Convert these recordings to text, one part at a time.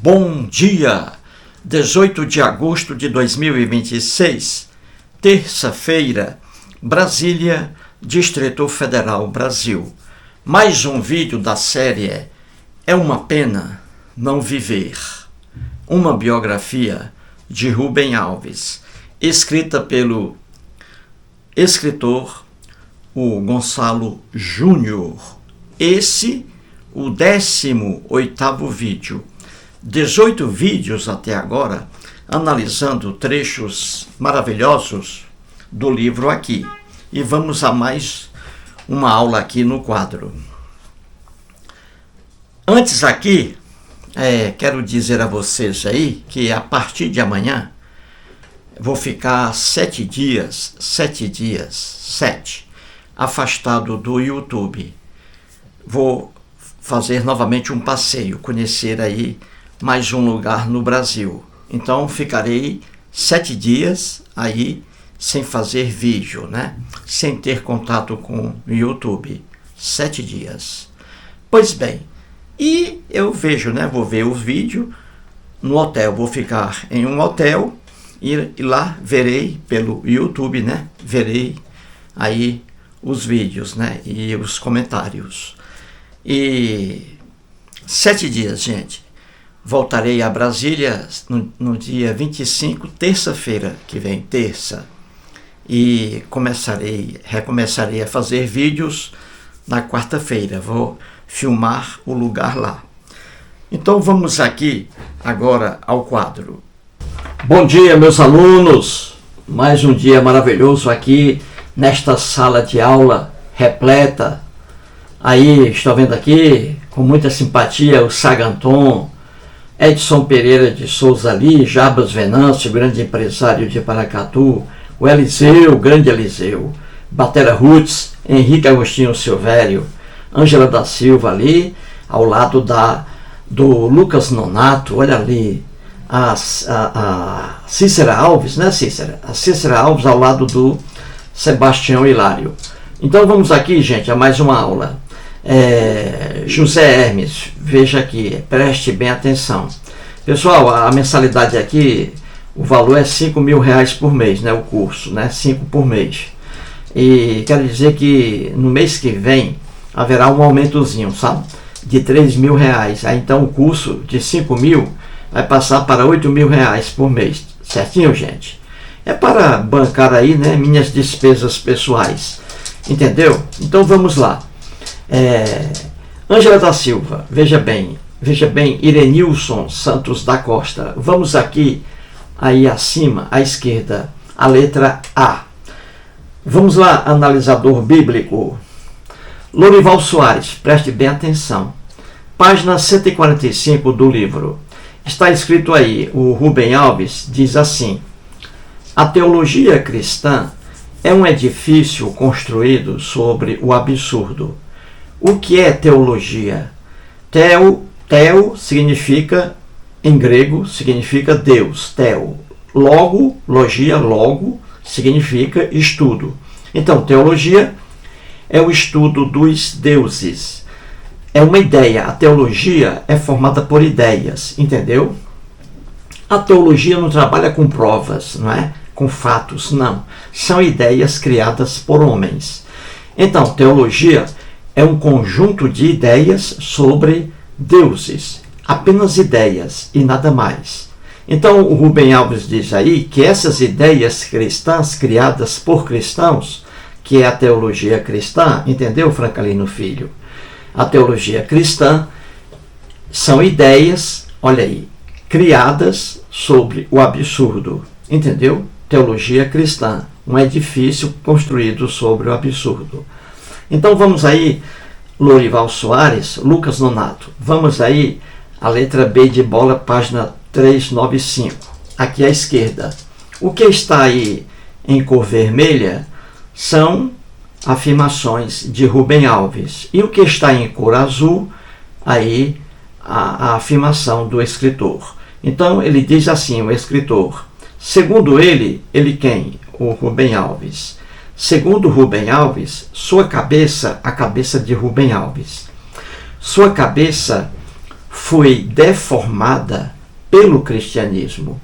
Bom dia! 18 de agosto de 2026, terça-feira, Brasília, Distrito Federal, Brasil. Mais um vídeo da série É uma Pena Não Viver. Uma biografia de Rubem Alves, escrita pelo escritor o Gonçalo Júnior. Esse, o 18º vídeo. 18 vídeos até agora, analisando trechos maravilhosos do livro aqui. E vamos a mais uma aula aqui no quadro. Antes aqui, quero dizer a vocês aí que a partir de amanhã vou ficar 7 dias, afastado do YouTube. Vou fazer novamente um passeio, conhecer aí mais um lugar no Brasil. Então ficarei 7 dias aí sem fazer vídeo, né? Sem ter contato com o YouTube. 7 dias. Pois bem, e eu vejo, né? Vou ver o vídeo no hotel. Vou ficar em um hotel e lá verei pelo YouTube, né? Verei aí os vídeos, né? E os comentários. E 7 dias, gente. Voltarei a Brasília no dia 25, terça-feira que vem, terça. E recomeçarei a fazer vídeos na quarta-feira. Vou filmar o lugar lá. Então vamos aqui agora ao quadro. Bom dia, meus alunos. Mais um dia maravilhoso aqui nesta sala de aula repleta. Aí, estou vendo aqui com muita simpatia o Saganton, Edson Pereira de Souza ali, Jabas Venâncio, grande empresário de Paracatu, o Eliseu, o grande Eliseu, Batera Roots, Henrique Agostinho Silvério, Ângela da Silva ali, ao lado do Lucas Nonato, olha ali, a Cícera Alves, né Cícera? A Cícera Alves ao lado do Sebastião Hilário. Então vamos aqui, gente, a mais uma aula. José Hermes, veja aqui, preste bem atenção. Pessoal, a mensalidade aqui, o valor é R$5.000 por mês, né? O curso, né? 5 por mês. E quero dizer que no mês que vem haverá um aumentozinho, sabe? De R$3.000. Aí então o curso de 5.000 vai passar para R$8.000 por mês. Certinho, gente? É para bancar aí, né? Minhas despesas pessoais. Entendeu? Então vamos lá. Ângela da Silva, veja bem, Irenilson Santos da Costa. Vamos aqui, aí acima, à esquerda, a letra A. Vamos lá, analisador bíblico. Lorival Soares, preste bem atenção. Página 145 do livro. Está escrito aí, o Rubem Alves diz assim: a teologia cristã é um edifício construído sobre o absurdo. O que é teologia? Teo significa, em grego, significa Deus. Teo. Logo significa estudo. Então, teologia é o estudo dos deuses. É uma ideia. A teologia é formada por ideias, entendeu? A teologia não trabalha com provas, não é? Com fatos, não. São ideias criadas por homens. Então, teologia é um conjunto de ideias sobre deuses. Apenas ideias e nada mais. Então, o Rubem Alves diz aí que essas ideias cristãs criadas por cristãos, que é a teologia cristã, entendeu, Franklino Filho? A teologia cristã são ideias, olha aí, criadas sobre o absurdo, entendeu? Teologia cristã, um edifício construído sobre o absurdo. Então vamos aí, Lorival Soares, Lucas Nonato. Vamos aí, a letra B de bola, página 395. Aqui à esquerda. O que está aí em cor vermelha são afirmações de Rubem Alves. E o que está em cor azul, aí a afirmação do escritor. Então ele diz assim, o escritor. Segundo ele quem? O Rubem Alves. Segundo Rubem Alves, sua cabeça, a cabeça de Rubem Alves, sua cabeça foi deformada pelo cristianismo,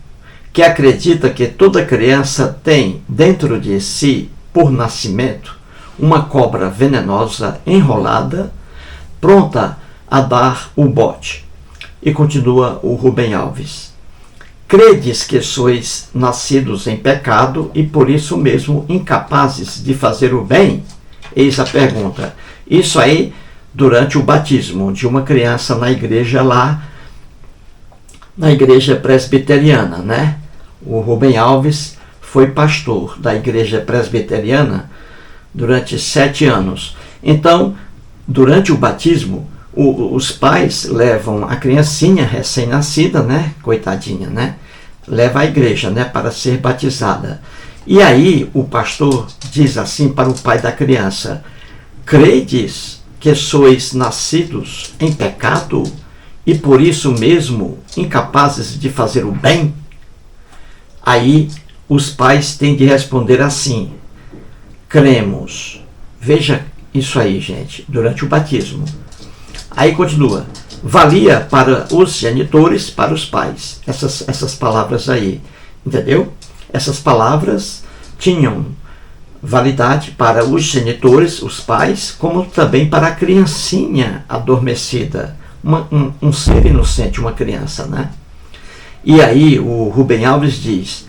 que acredita que toda criança tem dentro de si, por nascimento, uma cobra venenosa enrolada, pronta a dar o bote. E continua o Rubem Alves. Credes que sois nascidos em pecado e por isso mesmo incapazes de fazer o bem? Eis a pergunta. Isso aí durante o batismo de uma criança na igreja lá, na igreja presbiteriana, né? O Rubem Alves foi pastor da igreja presbiteriana durante 7 anos. Então, durante o batismo, os pais levam a criancinha recém-nascida, né? Coitadinha, né? Leva à igreja, né? Para ser batizada. E aí o pastor diz assim para o pai da criança: credes que sois nascidos em pecado e por isso mesmo incapazes de fazer o bem? Aí os pais têm de responder assim: cremos. Veja isso aí, gente, durante o batismo. Aí continua: valia para os genitores, para os pais. Essas palavras aí, entendeu? Essas palavras tinham validade para os genitores, os pais, como também para a criancinha adormecida, um ser inocente, uma criança, né? E aí o Rubem Alves diz: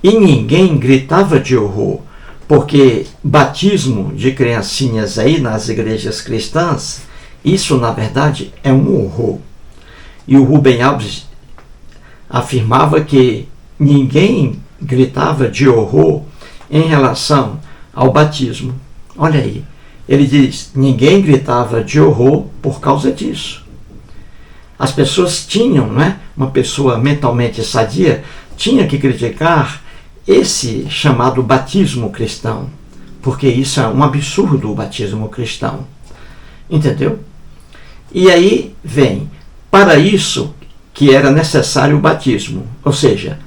e ninguém gritava de horror, porque batismo de criancinhas aí nas igrejas cristãs, isso na verdade é um horror. E o Rubem Alves afirmava que ninguém gritava de horror em relação ao batismo. Olha aí, ele diz: ninguém gritava de horror por causa disso. As pessoas tinham, né? Uma pessoa mentalmente sadia tinha que criticar esse chamado batismo cristão, porque isso é um absurdo, o batismo cristão. Entendeu? E aí vem, para isso que era necessário o batismo, ou seja,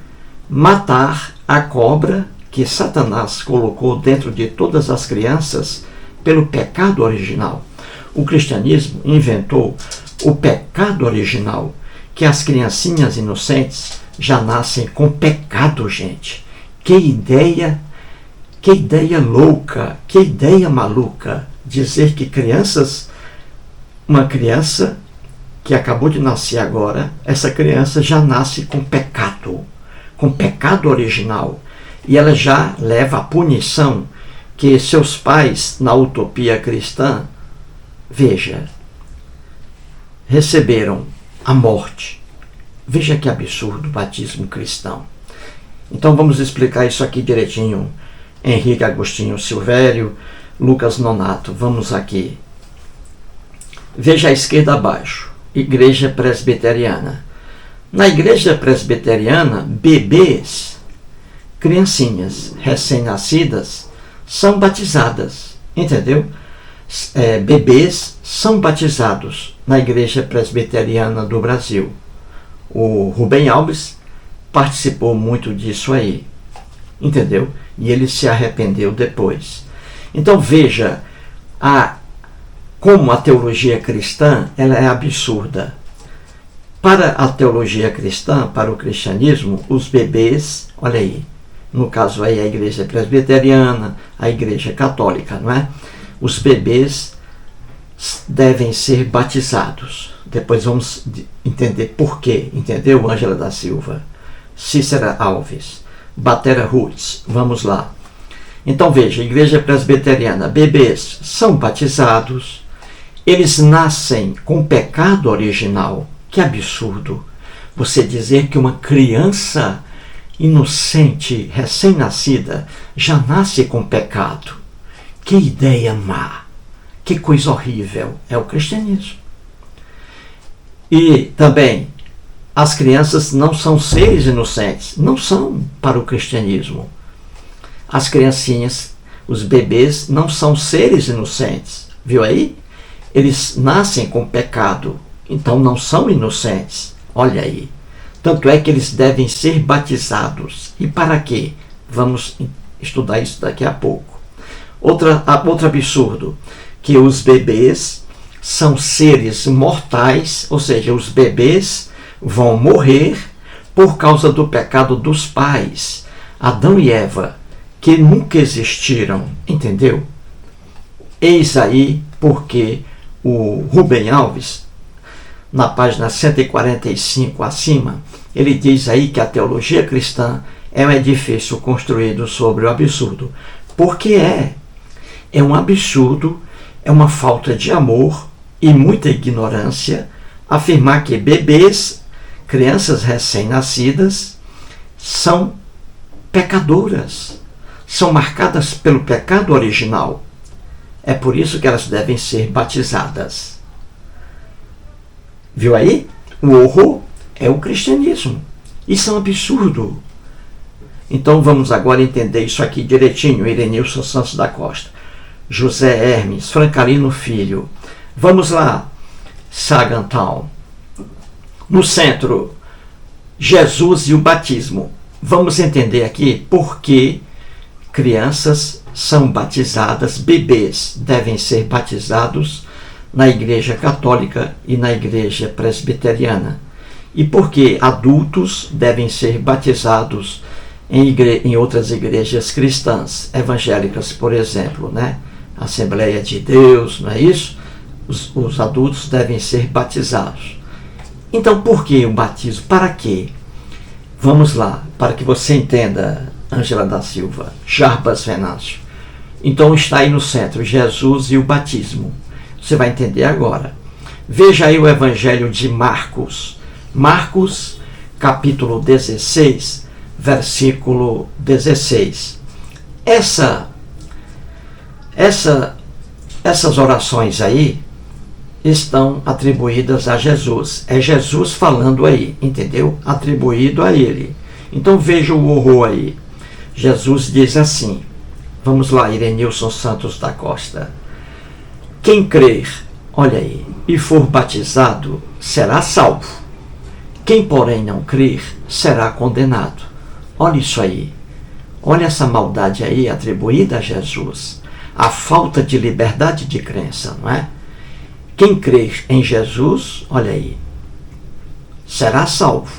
matar a cobra que Satanás colocou dentro de todas as crianças pelo pecado original. O cristianismo inventou o pecado original, que as criancinhas inocentes já nascem com pecado, gente. Que ideia louca, que ideia maluca, dizer que uma criança que acabou de nascer agora, essa criança já nasce com pecado original, e ela já leva a punição que seus pais, na utopia cristã, veja, receberam a morte. Veja que absurdo o batismo cristão. Então vamos explicar isso aqui direitinho. Henrique Agostinho Silvério, Lucas Nonato, vamos aqui. Veja a esquerda abaixo, igreja presbiteriana. Na igreja presbiteriana, bebês, criancinhas recém-nascidas, são batizadas, entendeu? Bebês são batizados na igreja presbiteriana do Brasil. O Rubem Alves participou muito disso aí, entendeu? E ele se arrependeu depois. Então veja como a teologia cristã ela é absurda. Para a teologia cristã, para o cristianismo, os bebês, olha aí, no caso aí a igreja presbiteriana, a igreja católica, não é? Os bebês devem ser batizados. Depois vamos entender por quê, entendeu, Ângela da Silva? Cícera Alves, Batera Roots, vamos lá. Então veja, igreja presbiteriana, bebês são batizados, eles nascem com pecado original. Que absurdo você dizer que uma criança inocente, recém-nascida, já nasce com pecado. Que ideia má, que coisa horrível é o cristianismo. E também, as crianças não são seres inocentes, não são para o cristianismo. As criancinhas, os bebês, não são seres inocentes, viu aí? Eles nascem com pecado, então não são inocentes, olha aí. Tanto é que eles devem ser batizados. E para quê? Vamos estudar isso daqui a pouco. Outro absurdo, que os bebês são seres mortais, ou seja, os bebês vão morrer por causa do pecado dos pais, Adão e Eva, que nunca existiram, entendeu? Eis aí porque o Rubem Alves, na página 145 acima, ele diz aí que a teologia cristã é um edifício construído sobre o absurdo. Porque é um absurdo, é uma falta de amor e muita ignorância afirmar que bebês, crianças recém-nascidas, são pecadoras, são marcadas pelo pecado original. É por isso que elas devem ser batizadas. Viu aí? O horror é o cristianismo. Isso é um absurdo. Então vamos agora entender isso aqui direitinho. Irenilson Santos da Costa, José Hermes, Francalino Filho. Vamos lá, Sagantown. No centro, Jesus e o batismo. Vamos entender aqui por que crianças são batizadas, bebês devem ser batizados na Igreja Católica e na Igreja Presbiteriana. E por que adultos devem ser batizados em outras igrejas cristãs, evangélicas, por exemplo, né? Assembleia de Deus, não é isso? Os adultos devem ser batizados. Então, por que o batismo? Para quê? Vamos lá, para que você entenda, Ângela da Silva, Jarbas Venâncio. Então está aí no centro, Jesus e o batismo. Você vai entender agora. Veja aí o Evangelho de Marcos. Marcos, capítulo 16, versículo 16. Essas orações aí estão atribuídas a Jesus. É Jesus falando aí, entendeu? Atribuído a ele. Então veja o horror aí. Jesus diz assim, vamos lá, Irenilson Santos da Costa. Quem crer, olha aí, e for batizado, será salvo. Quem, porém, não crer, será condenado. Olha isso aí. Olha essa maldade aí atribuída a Jesus. A falta de liberdade de crença, não é? Quem crer em Jesus, olha aí, será salvo.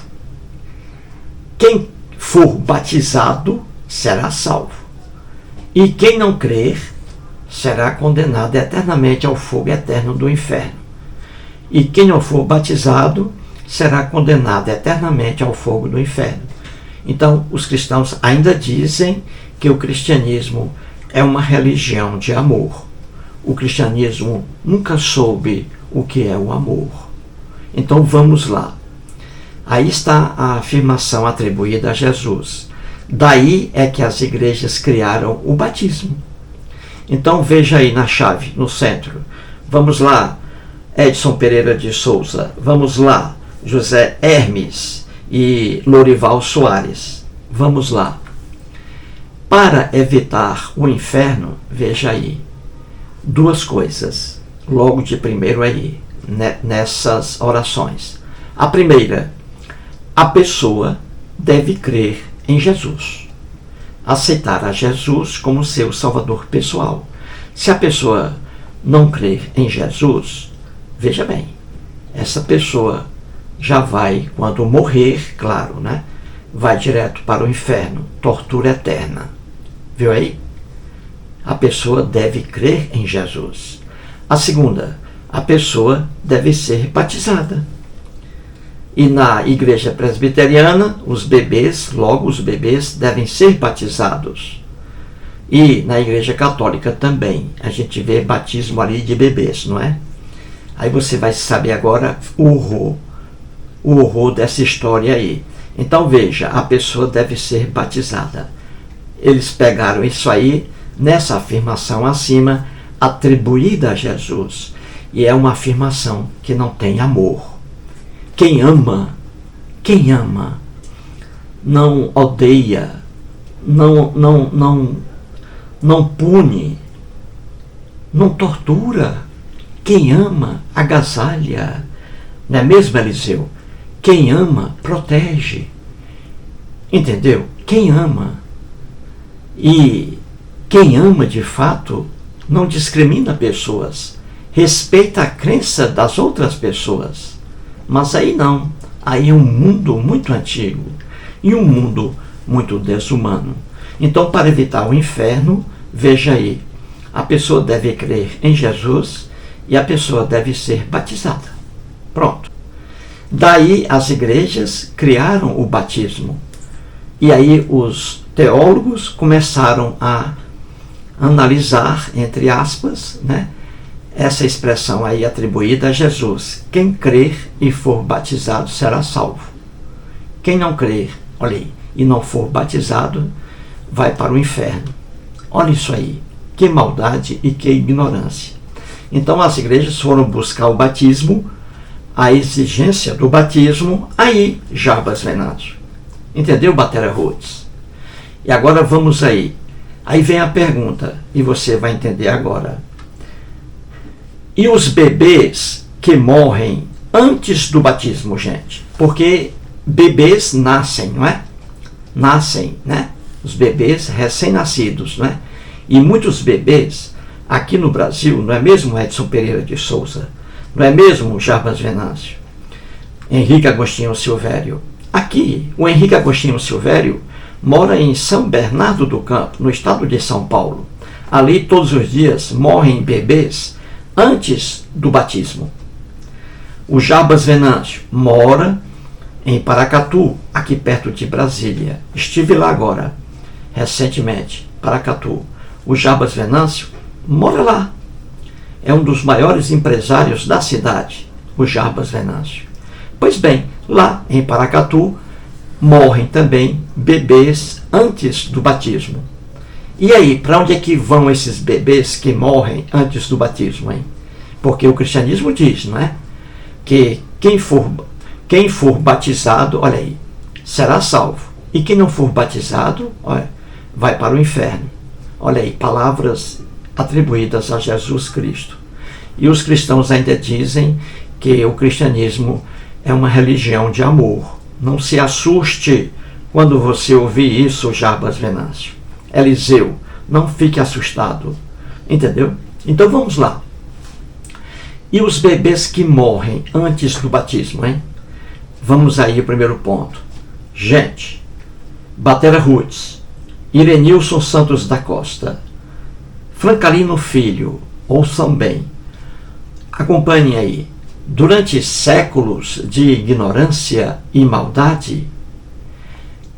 Quem for batizado, será salvo. E quem não crer, será condenado eternamente ao fogo eterno do inferno. E quem não for batizado, será condenado eternamente ao fogo do inferno. Então, os cristãos ainda dizem que o cristianismo é uma religião de amor. O cristianismo nunca soube o que é o amor. Então, vamos lá. Aí está a afirmação atribuída a Jesus. Daí é que as igrejas criaram o batismo. Então, veja aí na chave, no centro. Vamos lá, Edson Pereira de Souza. Vamos lá, José Hermes e Lorival Soares. Vamos lá. Para evitar o inferno, veja aí, duas coisas, logo de primeiro aí, nessas orações. A primeira, a pessoa deve crer em Jesus, aceitar a Jesus como seu salvador pessoal. Se a pessoa não crer em Jesus, veja bem, essa pessoa já vai, quando morrer, claro, né? Vai direto para o inferno, tortura eterna. Viu aí? A pessoa deve crer em Jesus. A segunda, a pessoa deve ser batizada. E na igreja presbiteriana, os bebês devem ser batizados. E na igreja católica também, a gente vê batismo ali de bebês, não é? Aí você vai saber agora o horror dessa história aí. Então veja, a pessoa deve ser batizada. Eles pegaram isso aí nessa afirmação acima, atribuída a Jesus. E é uma afirmação que não tem amor. Quem ama, não odeia, não pune, não tortura. Quem ama, agasalha. Não é mesmo, Eliseu? Quem ama, protege. Entendeu? Quem ama. E quem ama de fato não discrimina pessoas. Respeita a crença das outras pessoas. Mas aí não. Aí é um mundo muito antigo e um mundo muito desumano. Então, para evitar o inferno, veja aí, a pessoa deve crer em Jesus e a pessoa deve ser batizada. Pronto. Daí as igrejas criaram o batismo. E aí os teólogos começaram a analisar, entre aspas, né, essa expressão aí atribuída a Jesus. Quem crer e for batizado será salvo. Quem não crer, olha aí, e não for batizado, vai para o inferno. Olha isso aí, que maldade e que ignorância. Então as igrejas foram buscar o batismo, a exigência do batismo, aí Jarbas Venâncio. Entendeu, Batera Rhodes? E agora vamos aí. Aí vem a pergunta, e você vai entender agora. E os bebês que morrem antes do batismo, gente? Porque bebês nascem, não é? Nascem, né? Os bebês recém-nascidos, não é? E muitos bebês, aqui no Brasil, não é mesmo Edson Pereira de Souza? Não é mesmo Jarbas Venâncio? Henrique Agostinho Silvério. Aqui, o Henrique Agostinho Silvério mora em São Bernardo do Campo, no estado de São Paulo. Ali, todos os dias, morrem bebês antes do batismo. O Jarbas Venâncio mora em Paracatu, aqui perto de Brasília. Estive lá agora, recentemente, Paracatu. O Jarbas Venâncio mora lá. É um dos maiores empresários da cidade, o Jarbas Venâncio. Pois bem, lá em Paracatu, morrem também bebês antes do batismo. E aí, para onde é que vão esses bebês que morrem antes do batismo, hein? Porque o cristianismo diz, não é? Que quem for batizado, olha aí, será salvo. E quem não for batizado, olha, vai para o inferno. Olha aí, palavras atribuídas a Jesus Cristo. E os cristãos ainda dizem que o cristianismo é uma religião de amor. Não se assuste quando você ouvir isso, Jarbas Venâncio. Eliseu, não fique assustado. Entendeu? Então vamos lá. E os bebês que morrem antes do batismo, hein? Vamos aí ao primeiro ponto. Gente, Batera Rhodes, Irenilson Santos da Costa, Francalino Filho, ouçam bem. Acompanhem aí. Durante séculos de ignorância e maldade,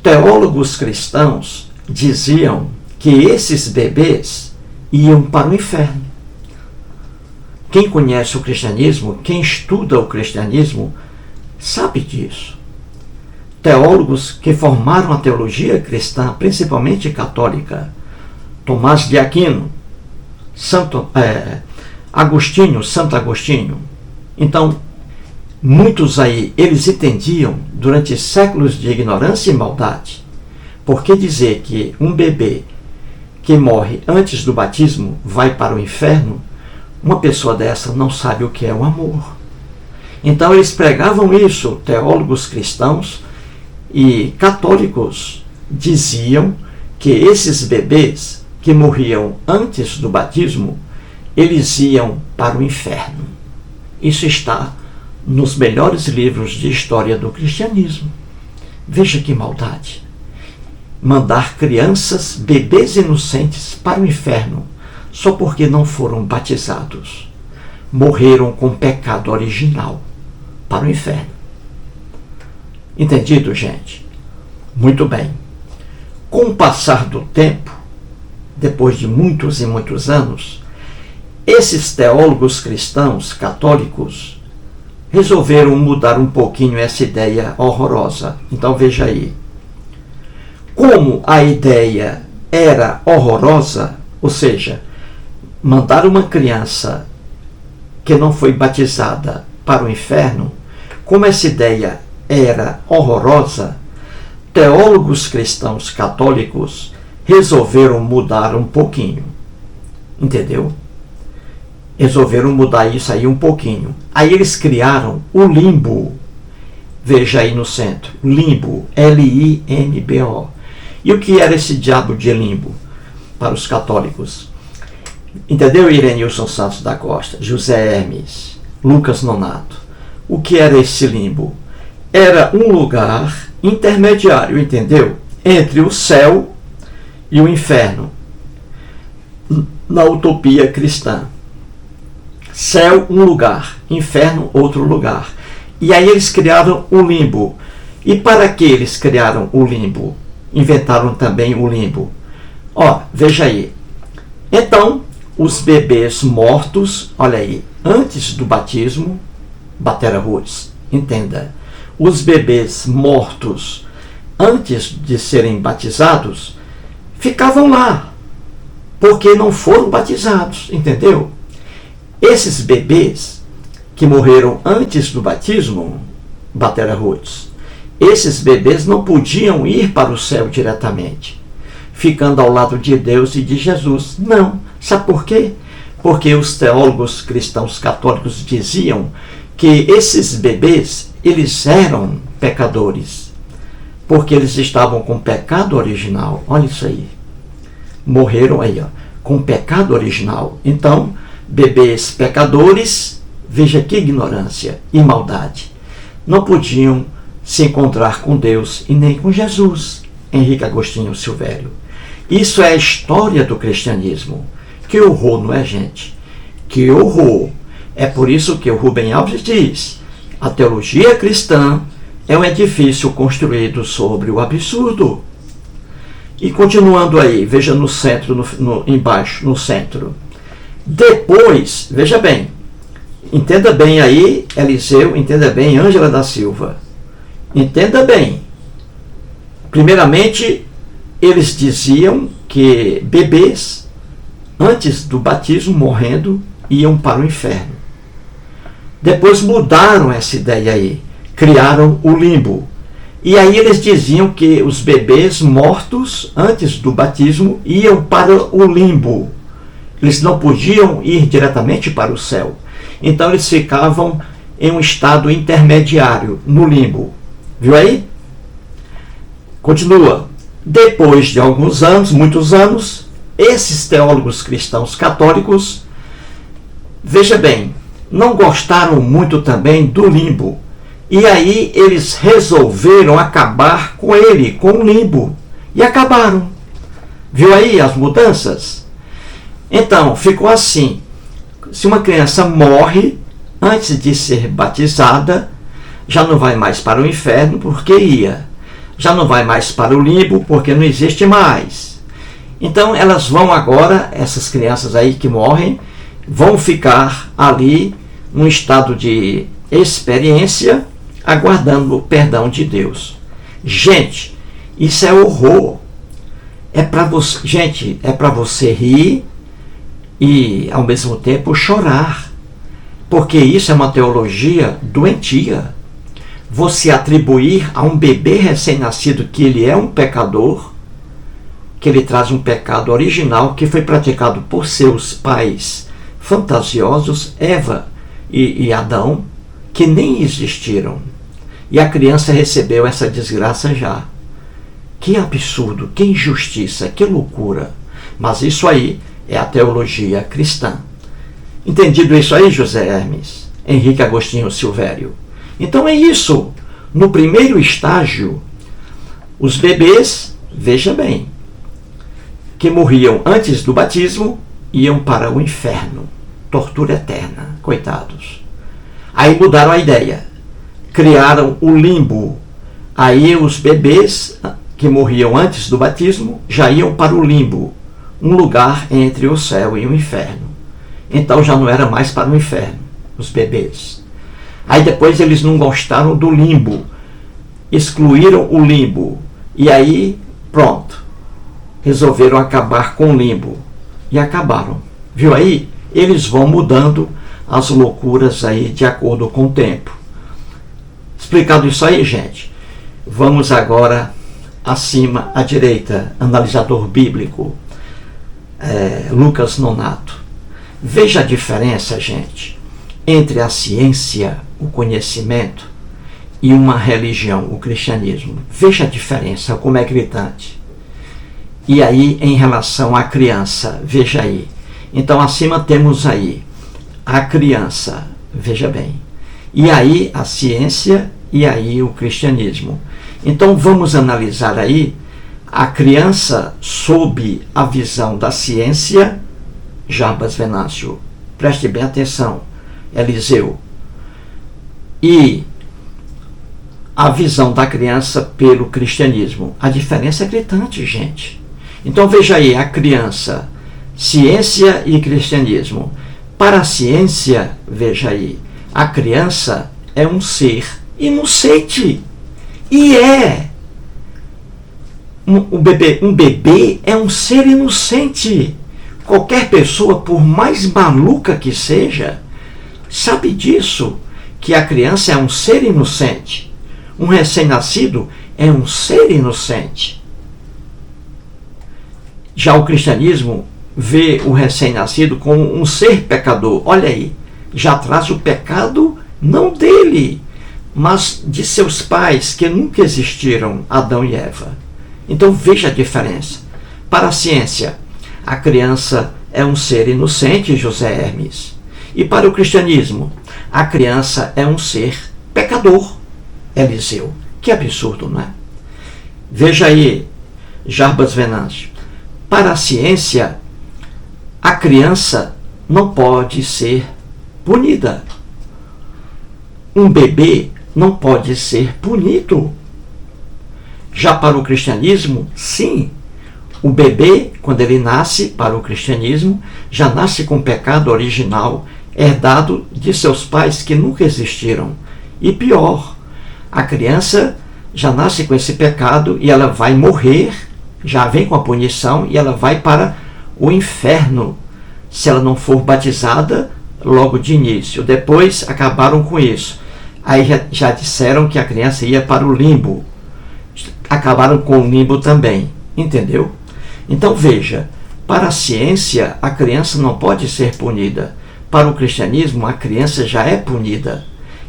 teólogos cristãos diziam que esses bebês iam para o inferno. Quem conhece o cristianismo, quem estuda o cristianismo, sabe disso. Teólogos que formaram a teologia cristã, principalmente católica, Tomás de Aquino, Santo Agostinho. Então, muitos aí, eles entendiam durante séculos de ignorância e maldade. Por que dizer que um bebê que morre antes do batismo vai para o inferno? Uma pessoa dessa não sabe o que é o amor. Então eles pregavam isso, teólogos cristãos e católicos diziam que esses bebês que morriam antes do batismo, eles iam para o inferno. Isso está nos melhores livros de história do cristianismo. Veja que maldade. Mandar crianças, bebês inocentes, para o inferno, só porque não foram batizados. Morreram com pecado original, para o inferno. Entendido, gente? Muito bem. Com o passar do tempo, depois de muitos e muitos anos, esses teólogos cristãos católicos resolveram mudar um pouquinho essa ideia horrorosa. Então veja aí. Como a ideia era horrorosa, ou seja, mandar uma criança que não foi batizada para o inferno, como essa ideia era horrorosa, teólogos cristãos católicos resolveram mudar um pouquinho. Entendeu? Resolveram mudar isso aí um pouquinho. Aí eles criaram o limbo. Veja aí no centro. Limbo. L-I-M-B-O. E o que era esse diabo de limbo para os católicos? Entendeu, Irenilson Santos da Costa, José Hermes, Lucas Nonato? O que era esse limbo? era um lugar intermediário, entendeu? Entre o céu e o inferno. Na utopia cristã. Céu, um lugar. Inferno, outro lugar. E aí eles criaram o limbo. E para que eles criaram o limbo? Inventaram também o limbo. Veja aí. Então, os bebês mortos, olha aí, antes do batismo, Batera Roots, entenda. Os bebês mortos, antes de serem batizados, ficavam lá, porque não foram batizados, entendeu? Esses bebês que morreram antes do batismo, Batera Roots, esses bebês não podiam ir para o céu diretamente, ficando ao lado de Deus e de Jesus. Não. Sabe por quê? Porque os teólogos cristãos católicos diziam que esses bebês, eles eram pecadores, porque eles estavam com pecado original. Olha isso aí. Morreram aí, com pecado original. Então, bebês pecadores, veja que ignorância e maldade, não podiam se encontrar com Deus e nem com Jesus. Henrique Agostinho Silvério. Isso é a história do cristianismo. Que horror, não é, gente? Que horror! É por isso que o Rubem Alves diz: a teologia cristã é um edifício construído sobre o absurdo. E continuando aí, veja no centro, embaixo, no centro. Depois, veja bem, entenda bem aí, Eliseu, entenda bem, Ângela da Silva. Entenda bem. Primeiramente, eles diziam que bebês, antes do batismo, morrendo, iam para o inferno. Depois mudaram essa ideia aí, criaram o limbo. E aí eles diziam que os bebês mortos, antes do batismo, iam para o limbo. Eles não podiam ir diretamente para o céu. Então eles ficavam em um estado intermediário, no limbo. Viu aí? Continua. Depois de alguns anos, muitos anos, esses teólogos cristãos católicos, veja bem, não gostaram muito também do limbo. E aí eles resolveram acabar com ele, com o limbo. E acabaram. Viu aí as mudanças? Então, ficou assim. Se uma criança morre antes de ser batizada, já não vai mais para o inferno porque ia. Já não vai mais para o limbo porque não existe mais. Então elas vão agora, essas crianças aí que morrem, vão ficar ali num estado de experiência, aguardando o perdão de Deus. Gente, isso é horror. É para você, gente, é para você rir e ao mesmo tempo chorar. Porque isso é uma teologia doentia. Você atribuir a um bebê recém-nascido que ele é um pecador, que ele traz um pecado original que foi praticado por seus pais fantasiosos, Eva e Adão, que nem existiram. E a criança recebeu essa desgraça já. Que absurdo, que injustiça, que loucura. Mas isso aí é a teologia cristã. Entendido isso aí, José Hermes? Henrique Agostinho Silvério. Então é isso. No primeiro estágio, os bebês, veja bem, que morriam antes do batismo, iam para o inferno. Tortura eterna. Coitados. Aí mudaram a ideia. Criaram o limbo. Aí os bebês que morriam antes do batismo já iam para o limbo, um lugar entre o céu e o inferno. Então já não era mais para o inferno, os bebês. Aí depois eles não gostaram do limbo, excluíram o limbo. E aí, pronto, resolveram acabar com o limbo. E acabaram. Viu aí? Eles vão mudando as loucuras aí de acordo com o tempo. Explicado isso aí, gente, vamos agora acima à direita, analisador bíblico, Lucas Nonato. Veja a diferença, gente, entre a ciência, o conhecimento, e uma religião, o cristianismo. Veja a diferença, como é gritante. E aí, em relação à criança, veja aí. Então, acima temos aí a criança, veja bem. E aí, a ciência e aí o cristianismo. Então vamos analisar aí a criança sob a visão da ciência. Jarbas Venâncio, preste bem atenção, Eliseu, e a visão da criança pelo cristianismo. A diferença é gritante, gente. Então veja aí, a criança, ciência e cristianismo. Para a ciência, veja aí, a criança é um ser inocente. E é. Um bebê é um ser inocente. Qualquer pessoa, por mais maluca que seja, sabe disso, que a criança é um ser inocente. Um recém-nascido é um ser inocente. Já o cristianismo vê o recém-nascido como um ser pecador. Olha aí, já traz o pecado não dele, mas de seus pais que nunca existiram, Adão e Eva. Então veja a diferença. Para a ciência, a criança é um ser inocente, José Hermes. E para o cristianismo, a criança é um ser pecador, Eliseu. Que absurdo, não é? Veja aí, Jarbas Venâncio. Para a ciência, a criança não pode ser punida. Um bebê não pode ser punido. Já para o cristianismo, sim. O bebê, quando ele nasce para o cristianismo, já nasce com o pecado original, herdado de seus pais que nunca existiram. E pior, a criança já nasce com esse pecado e ela vai morrer, já vem com a punição e ela vai para o inferno, se ela não for batizada logo de início. Depois acabaram com isso. Aí já disseram que a criança ia para o limbo. Acabaram com o limbo também. Entendeu? Então veja, para a ciência a criança não pode ser punida. Para o cristianismo a criança já é punida.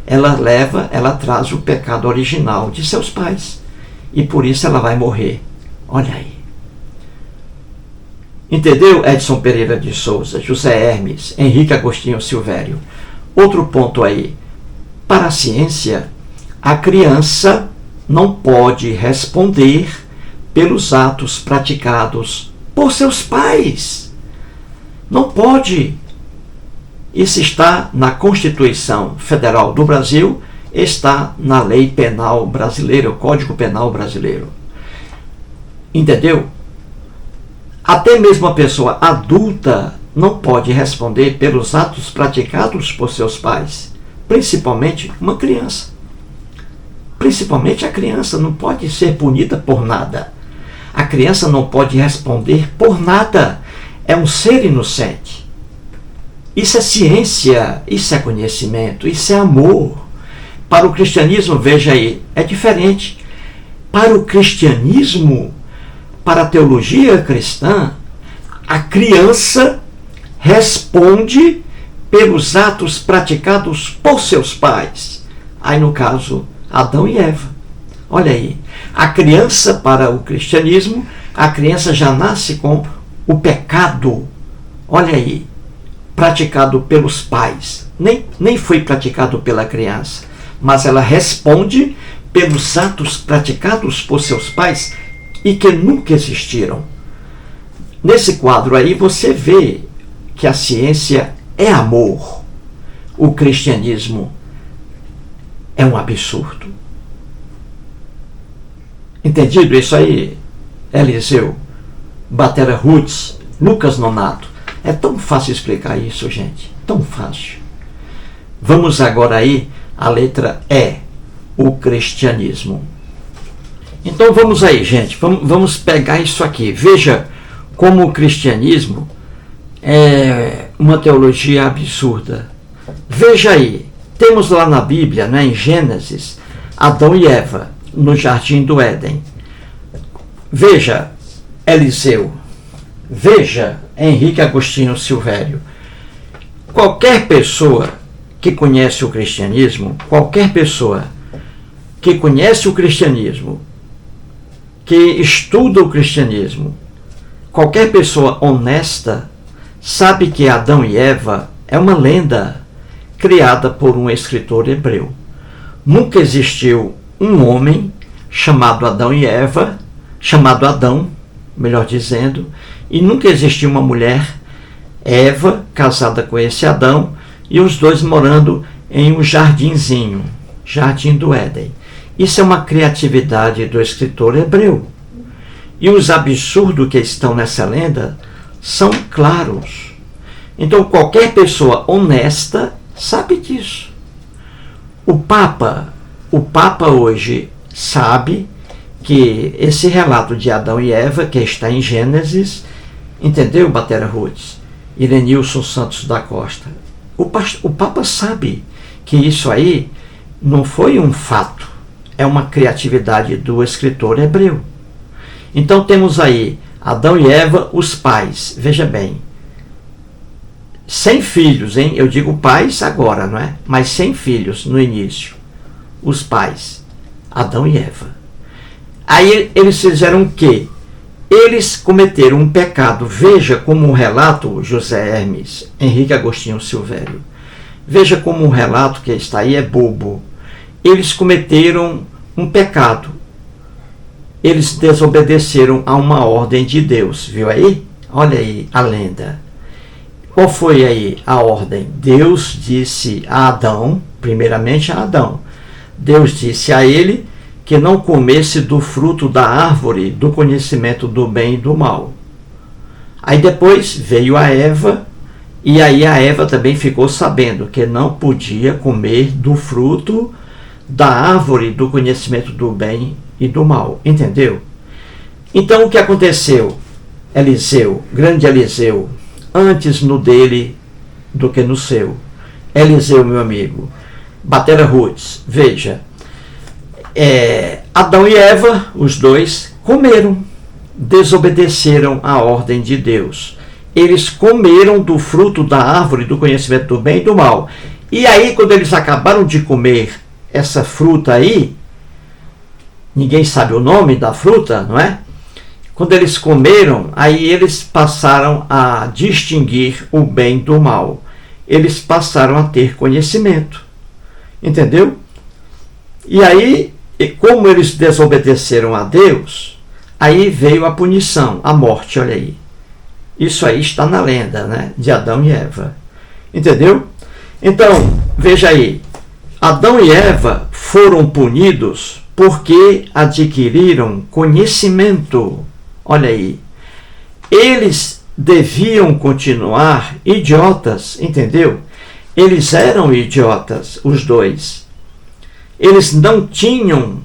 Ela traz o pecado original de seus pais. E por isso ela vai morrer. Olha aí. Entendeu, Edson Pereira de Souza, José Hermes, Henrique Agostinho Silvério? Outro ponto aí. Para a ciência, a criança não pode responder pelos atos praticados por seus pais. Não pode. Isso está na Constituição Federal do Brasil, está na Lei Penal Brasileira, o Código Penal Brasileiro. Entendeu? Até mesmo a pessoa adulta não pode responder pelos atos praticados por seus pais, principalmente uma criança. Principalmente a criança não pode ser punida por nada. A criança não pode responder por nada. É um ser inocente. Isso é ciência, isso é conhecimento, isso é amor. Para o cristianismo, veja aí, é diferente. Para o cristianismo, para a teologia cristã, a criança responde pelos atos praticados por seus pais. Aí, no caso, Adão e Eva. Olha aí, a criança, para o cristianismo, a criança já nasce com o pecado, olha aí, praticado pelos pais. Nem foi praticado pela criança, mas ela responde pelos atos praticados por seus pais e que nunca existiram. Nesse quadro aí você vê que a ciência é amor. O cristianismo é um absurdo. Entendido isso aí, Eliseu, Batera Roots, Lucas Nonato? É tão fácil explicar isso, gente. Tão fácil. Vamos agora aí a letra E, o cristianismo. Então vamos aí, gente. Vamos pegar isso aqui. Veja como o cristianismo é uma teologia absurda. Veja aí. Temos lá na Bíblia, né, em Gênesis, Adão e Eva, no Jardim do Éden. Veja, Eliseu. Veja, Henrique Agostinho Silvério. Qualquer pessoa que conhece o cristianismo, qualquer pessoa que conhece o cristianismo, que estuda o cristianismo, qualquer pessoa honesta, sabe que Adão e Eva é uma lenda criada por um escritor hebreu. Nunca existiu um homem chamado Adão e Eva, chamado Adão, melhor dizendo, e nunca existiu uma mulher, Eva, casada com esse Adão, e os dois morando em um jardinzinho, Jardim do Éden. Isso é uma criatividade do escritor hebreu. E os absurdos que estão nessa lenda são claros. Então qualquer pessoa honesta sabe disso. O Papa hoje sabe que esse relato de Adão e Eva, que está em Gênesis, entendeu, Batera Roots? Irenilson Santos da Costa. O Papa sabe que isso aí não foi um fato, é uma criatividade do escritor hebreu. Então temos aí Adão e Eva, os pais, veja bem, sem filhos, hein? Eu digo pais agora, não é? Mas sem filhos no início. Os pais, Adão e Eva. Aí eles fizeram o quê? Eles cometeram um pecado. Veja como o relato, José Hermes, Henrique Agostinho Silvério, veja como o relato que está aí é bobo. Eles cometeram um pecado. Eles desobedeceram a uma ordem de Deus. Viu aí? Olha aí a lenda. Qual foi aí a ordem? Deus disse a Adão, primeiramente a Adão, Deus disse a ele que não comesse do fruto da árvore do conhecimento do bem e do mal. Aí depois veio a Eva, e aí a Eva também ficou sabendo que não podia comer do fruto da árvore do conhecimento do bem e do mal. Entendeu? Então o que aconteceu? Eliseu, grande Eliseu, antes no dele do que no seu. Eliseu, meu amigo. Batera Roots, veja. Adão e Eva, os dois, comeram, desobedeceram a ordem de Deus. Eles comeram do fruto da árvore do conhecimento do bem e do mal. E aí, quando eles acabaram de comer essa fruta aí, ninguém sabe o nome da fruta, não é? Quando eles comeram, aí eles passaram a distinguir o bem do mal. Eles passaram a ter conhecimento. Entendeu? E aí, como eles desobedeceram a Deus, aí veio a punição, a morte, olha aí. Isso aí está na lenda, né, de Adão e Eva. Entendeu? Então, veja aí. Adão e Eva foram punidos porque adquiriram conhecimento. Olha aí, eles deviam continuar idiotas, entendeu? Eles eram idiotas, os dois. Eles não tinham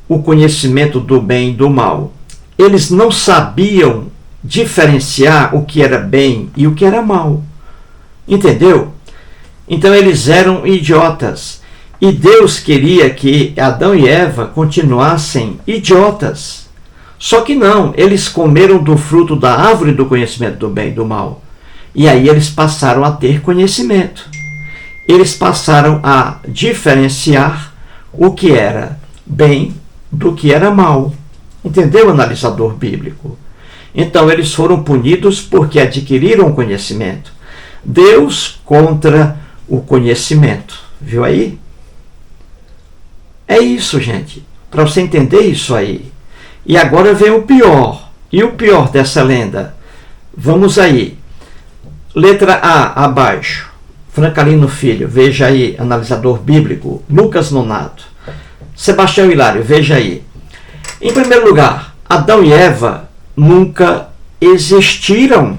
o conhecimento do bem e do mal. Eles não sabiam diferenciar o que era bem e o que era mal. Entendeu? Então eles eram idiotas. E Deus queria que Adão e Eva continuassem idiotas. Só que não, eles comeram do fruto da árvore do conhecimento do bem e do mal. E aí eles passaram a ter conhecimento. Eles passaram a diferenciar o que era bem do que era mal. Entendeu, analisador bíblico? Então eles foram punidos porque adquiriram conhecimento. Deus contra o conhecimento. Viu aí? É isso, gente. Para você entender isso aí. E agora vem o pior. E o pior dessa lenda? Vamos aí. Letra A, abaixo. Francalino Filho, veja aí, analisador bíblico. Lucas Nonato. Sebastião Hilário, veja aí. Em primeiro lugar, Adão e Eva nunca existiram.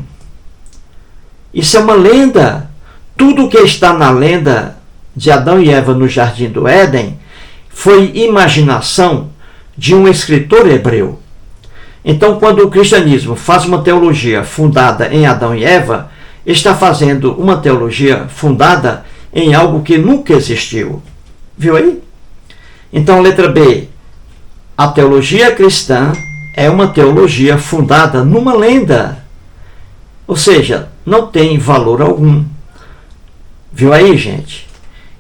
Isso é uma lenda. Tudo que está na lenda de Adão e Eva no Jardim do Éden foi imaginação de um escritor hebreu. Então, quando o cristianismo faz uma teologia fundada em Adão e Eva, está fazendo uma teologia fundada em algo que nunca existiu. Viu aí? Então, letra B. A teologia cristã é uma teologia fundada numa lenda. Ou seja, não tem valor algum. Viu aí, gente?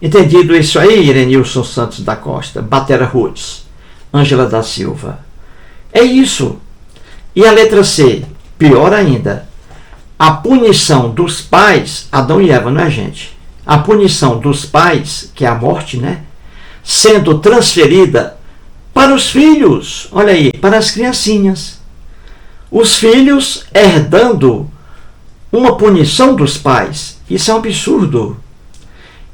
Entendido isso aí, Irenilson Santos da Costa, Batera Roots, Ângela da Silva. É isso. E a letra C, pior ainda. A punição dos pais, Adão e Eva, não é, gente? A punição dos pais, que é a morte, né? sendo transferida para os filhos, olha aí, para as criancinhas. Os filhos herdando uma punição dos pais. Isso é um absurdo.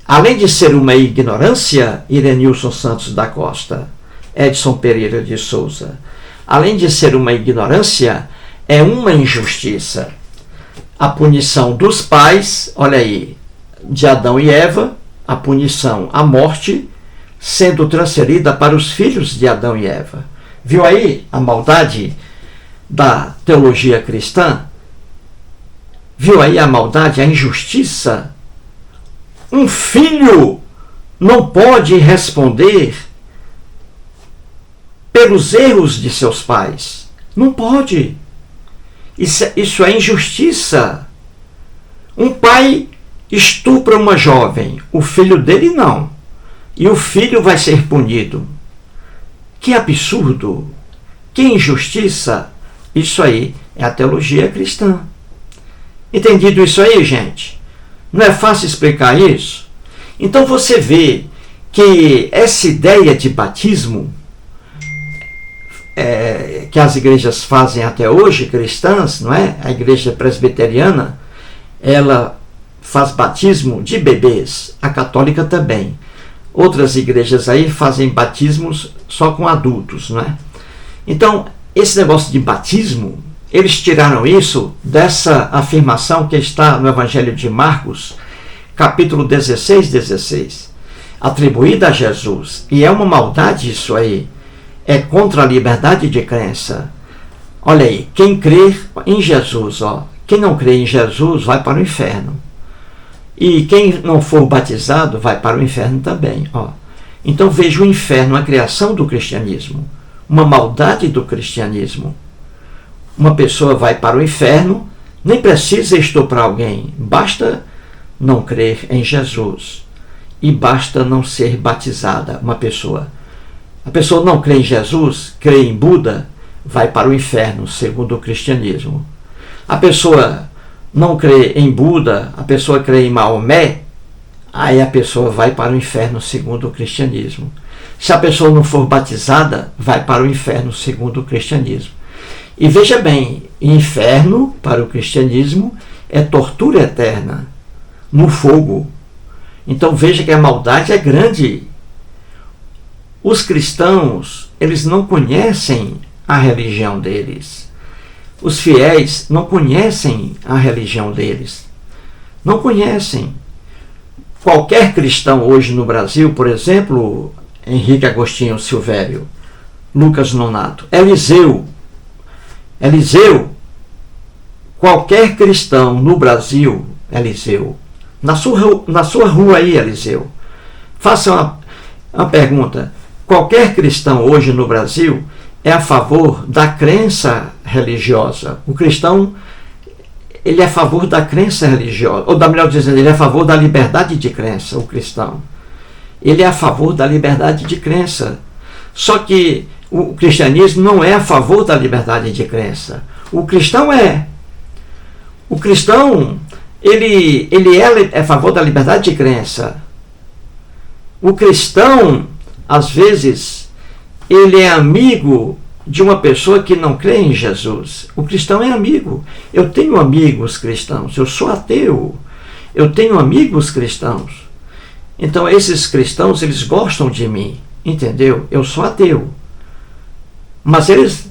Além de ser uma ignorância, Irenilson Santos da Costa, Edson Pereira de Souza, além de ser uma ignorância, é uma injustiça. A punição dos pais, olha aí, de Adão e Eva, a punição, a morte, sendo transferida para os filhos de Adão e Eva. Viu aí a maldade da teologia cristã? Viu aí a maldade, a injustiça? Um filho não pode responder pelos erros de seus pais. Não pode. Isso é injustiça. Um pai estupra uma jovem, o filho dele não. E o filho vai ser punido. Que absurdo! Que injustiça! Isso aí é a teologia cristã. Entendido isso aí, gente? Não é fácil explicar isso? Então você vê que essa ideia de batismo que as igrejas fazem até hoje, cristãs, não é? A igreja presbiteriana, ela faz batismo de bebês, a católica também. Outras igrejas aí fazem batismos só com adultos, não é? Então, esse negócio de batismo, eles tiraram isso dessa afirmação que está no Evangelho de Marcos, capítulo 16, atribuída a Jesus. E é uma maldade isso aí. É contra a liberdade de crença. Olha aí, quem crê em Jesus, quem não crê em Jesus vai para o inferno. E quem não for batizado vai para o inferno também. Então veja o inferno, a criação do cristianismo. Uma maldade do cristianismo. Uma pessoa vai para o inferno, nem precisa estuprar alguém, basta não crer em Jesus. E basta não ser batizada uma pessoa. A pessoa não crê em Jesus, crê em Buda, vai para o inferno, segundo o cristianismo. A pessoa não crê em Buda, a pessoa crê em Maomé, aí a pessoa vai para o inferno, segundo o cristianismo. Se a pessoa não for batizada, vai para o inferno, segundo o cristianismo. E veja bem, inferno, para o cristianismo, é tortura eterna, no fogo. Então veja que a maldade é grande. Os cristãos, eles não conhecem a religião deles. Os fiéis não conhecem a religião deles. Não conhecem. Qualquer cristão hoje no Brasil, por exemplo, Henrique Agostinho Silvério, Lucas Nonato, Eliseu, qualquer cristão no Brasil, Eliseu, na sua rua aí, Eliseu, faça uma pergunta. Qualquer cristão hoje no Brasil é a favor da crença religiosa. O cristão, ele é a favor da crença religiosa, ou melhor dizendo, ele é a favor da liberdade de crença, o cristão. Ele é a favor da liberdade de crença. Só que o cristianismo não é a favor da liberdade de crença. O cristão é. O cristão, ele é a favor da liberdade de crença. O cristão, às vezes, ele é amigo de uma pessoa que não crê em Jesus. O cristão é amigo. Eu tenho amigos cristãos. Eu sou ateu. Eu tenho amigos cristãos. Então, esses cristãos, eles gostam de mim. Entendeu? Eu sou ateu. Mas eles,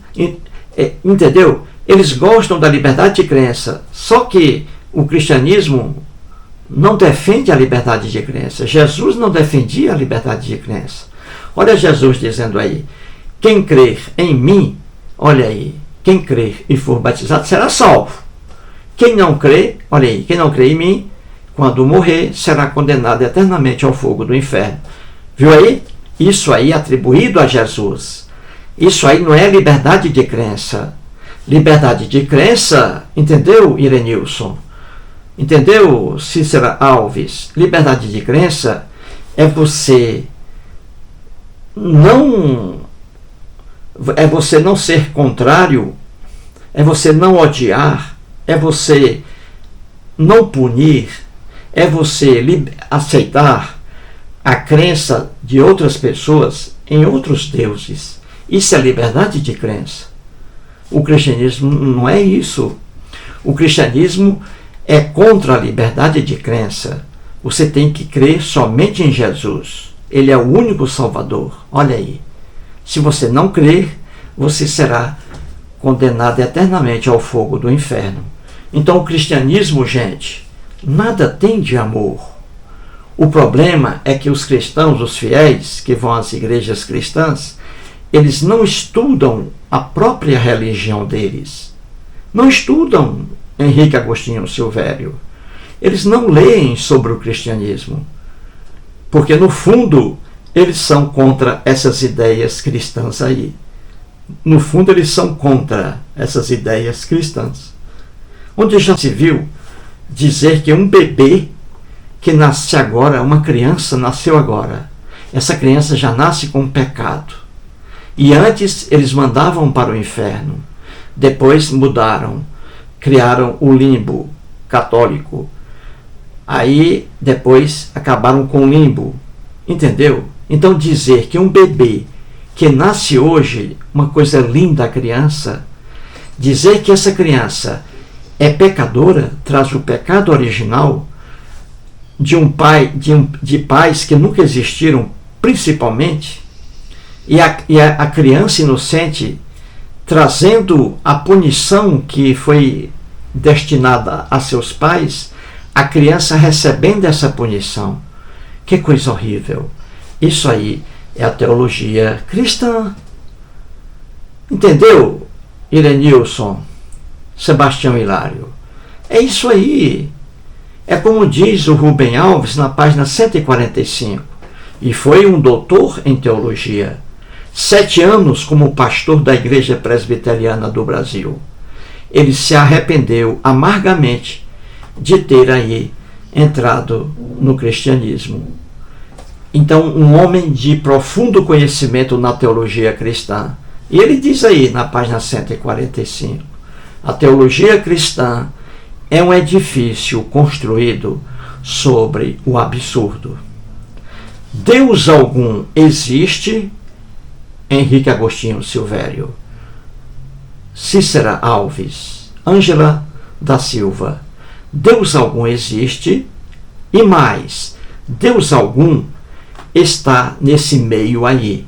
entendeu? Eles gostam da liberdade de crença. Só que o cristianismo não defende a liberdade de crença. Jesus não defendia a liberdade de crença. Olha Jesus dizendo aí, quem crer em mim, olha aí, quem crer e for batizado será salvo. Quem não crê, olha aí, quem não crê em mim, quando morrer, será condenado eternamente ao fogo do inferno. Viu aí? Isso aí atribuído a Jesus. Isso aí não é liberdade de crença. Liberdade de crença, entendeu, Irenilson? Entendeu, Cícera Alves? Liberdade de crença é você não ser contrário, é você não odiar, é você não punir, é você aceitar a crença de outras pessoas em outros deuses. Isso é liberdade de crença. O cristianismo não é isso. O cristianismo é contra a liberdade de crença. Você tem que crer somente em Jesus. Ele é o único Salvador. Olha aí. Se você não crer, você será condenado eternamente ao fogo do inferno. Então o cristianismo, gente, nada tem de amor. O problema é que os cristãos, os fiéis que vão às igrejas cristãs, eles não estudam a própria religião deles. Não estudam Henrique Agostinho Silvério. Eles não leem sobre o cristianismo. Porque, no fundo, eles são contra essas ideias cristãs aí. No fundo, eles são contra essas ideias cristãs. Onde já se viu dizer que um bebê que nasce agora, uma criança nasceu agora, essa criança já nasce com pecado. E antes eles mandavam para o inferno. Depois mudaram, criaram o limbo católico. Aí depois acabaram com o limbo. Entendeu? Então dizer que um bebê que nasce hoje, uma coisa linda a criança, dizer que essa criança é pecadora, traz o pecado original de um pai, de pais que nunca existiram, principalmente, e a criança inocente trazendo a punição que foi destinada a seus pais, a criança recebendo essa punição. Que coisa horrível. Isso aí é a teologia cristã. Entendeu, Irenilson, Sebastião Hilário? É isso aí. É como diz o Rubem Alves na página 145. E foi um doutor em teologia. 7 anos como pastor da Igreja Presbiteriana do Brasil. Ele se arrependeu amargamente de ter aí entrado no cristianismo. Então, um homem de profundo conhecimento na teologia cristã. E ele diz aí na página 145, a teologia cristã é um edifício construído sobre o absurdo. Deus algum existe? Henrique Agostinho Silvério, Cícera Alves, Ângela da Silva. Deus algum existe? E mais, Deus algum está nesse meio aí.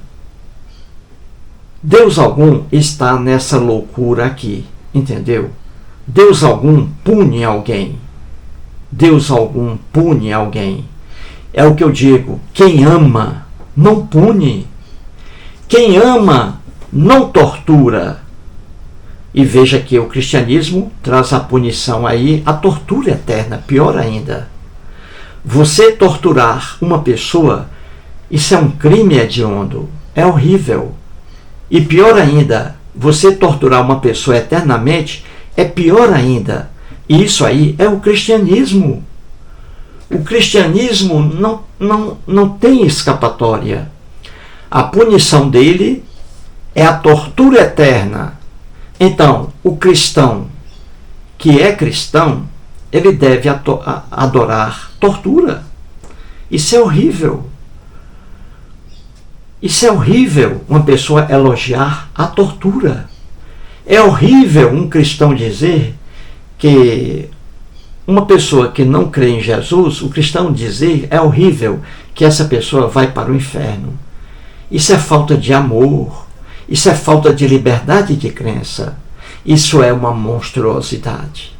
Deus algum está nessa loucura aqui, entendeu? Deus algum pune alguém. Deus algum pune alguém. É o que eu digo, quem ama não pune. Quem ama não tortura. E veja que o cristianismo traz a punição aí, a tortura eterna, pior ainda. Você torturar uma pessoa, isso é um crime hediondo, é horrível. E pior ainda, você torturar uma pessoa eternamente é pior ainda. E isso aí é o cristianismo. O cristianismo não tem escapatória. A punição dele é a tortura eterna. Então, o cristão que é cristão, ele deve adorar tortura. Isso é horrível. Isso é horrível, uma pessoa elogiar a tortura. É horrível um cristão dizer que uma pessoa que não crê em Jesus, o cristão dizer, é horrível que essa pessoa vai para o inferno. Isso é falta de amor. Isso é falta de liberdade de crença. Isso é uma monstruosidade.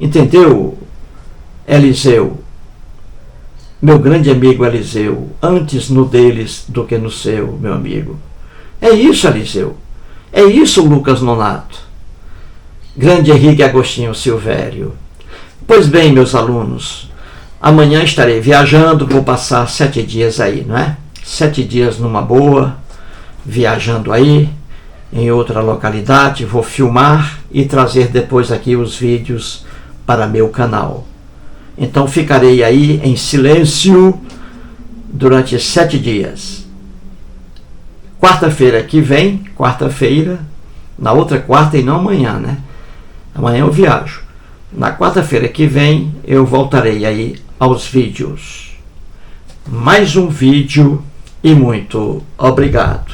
Entendeu, Eliseu? Meu grande amigo Eliseu, antes no deles do que no seu, meu amigo. É isso, Eliseu. É isso, Lucas Nonato. Grande Henrique Agostinho Silvério. Pois bem, meus alunos, amanhã estarei viajando, vou passar 7 dias aí, não é? 7 dias numa boa, viajando aí, em outra localidade, vou filmar e trazer depois aqui os vídeos para meu canal. Então ficarei aí em silêncio durante 7 dias. Quarta-feira que vem, na outra quarta e não amanhã, né? Amanhã eu viajo. Na quarta-feira que vem eu voltarei aí aos vídeos. Mais um vídeo e muito obrigado.